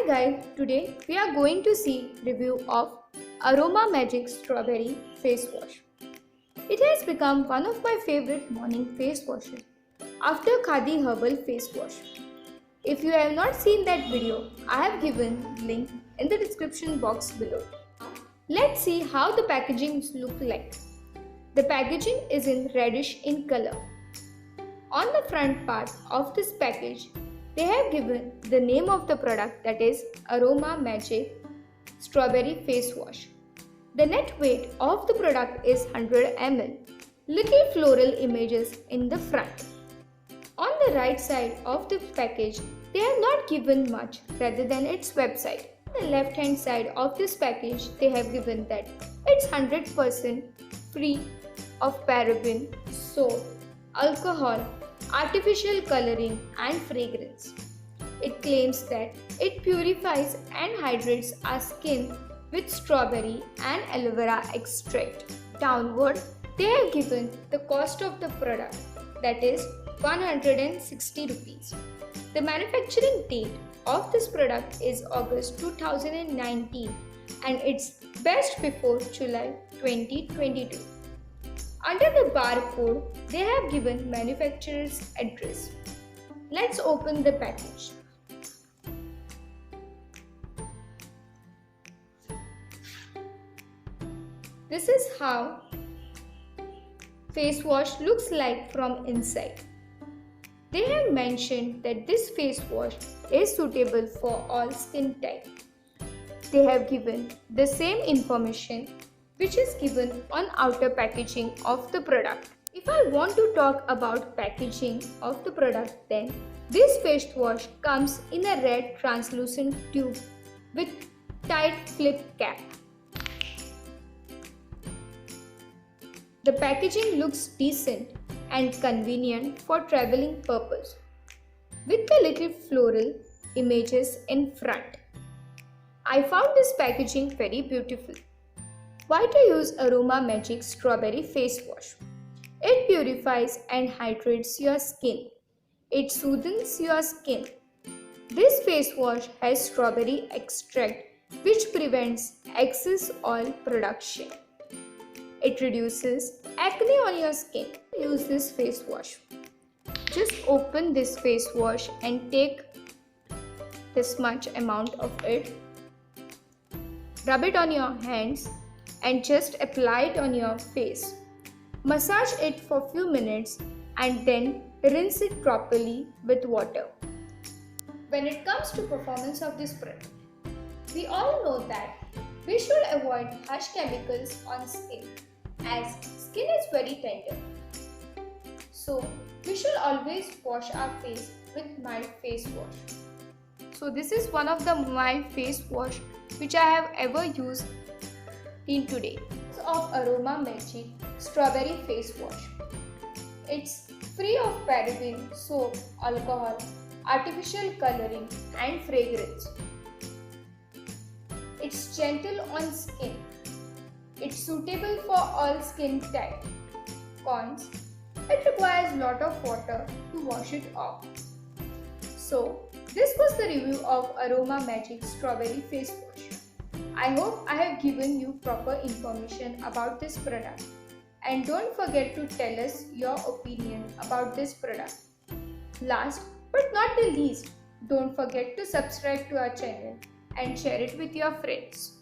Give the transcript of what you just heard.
Hi guys, today we are going to see review of Aroma Magic Strawberry Face Wash. It has become one of my favorite morning face washes after Khadi Herbal Face Wash. If you have not seen that video, I have given link in the description box below. Let's see how the packaging look like. The packaging is in reddish in color. On the front part of this package, they have given the name of the product, that is Aroma Magic Strawberry Face Wash. The net weight of the product is 100 ml. Little floral images in the front. On the right side of the package, they have not given much rather than its website. On the left hand side of this package, they have given that it's 100% free of paraben, soap, alcohol, artificial coloring and fragrance. It claims that it purifies and hydrates our skin with strawberry and aloe vera extract. Downward, they have given the cost of the product, that is 160 rupees. The manufacturing date of this product is August 2019 and it's best before July 2022. Under the barcode, they have given manufacturer's address. Let's open the package. This is how face wash looks like from inside. They have mentioned that this face wash is suitable for all skin type. They have given the same information which is given on outer packaging of the product. If I want to talk about packaging of the product, then this face wash comes in a red translucent tube with tight flip cap. The packaging looks decent and convenient for traveling purpose with the little floral images in front. I found this packaging very beautiful. Why to use Aroma Magic Strawberry Face Wash? It purifies and hydrates your skin. It soothes your skin. This face wash has strawberry extract which prevents excess oil production. It reduces acne on your skin. Use this face wash. Just open this face wash and take this much amount of it. Rub it on your hands and just apply it on your face. Massage it for few minutes and then rinse it properly with water. When it comes to performance of this product, we all know that we should avoid harsh chemicals on skin as skin is very tender. So we should always wash our face with mild face wash. So this is one of the mild face wash which I have ever used in today. Of Aroma Magic Strawberry Face Wash. It's free of paraben, soap, alcohol, artificial coloring and fragrance. It's gentle on skin. It's suitable for all skin type. Cons: it requires lot of water to wash it off. So this was the review of Aroma Magic Strawberry Face Wash. I hope I have given you proper information about this product, and don't forget to tell us your opinion about this product. Last but not the least, don't forget to subscribe to our channel and share it with your friends.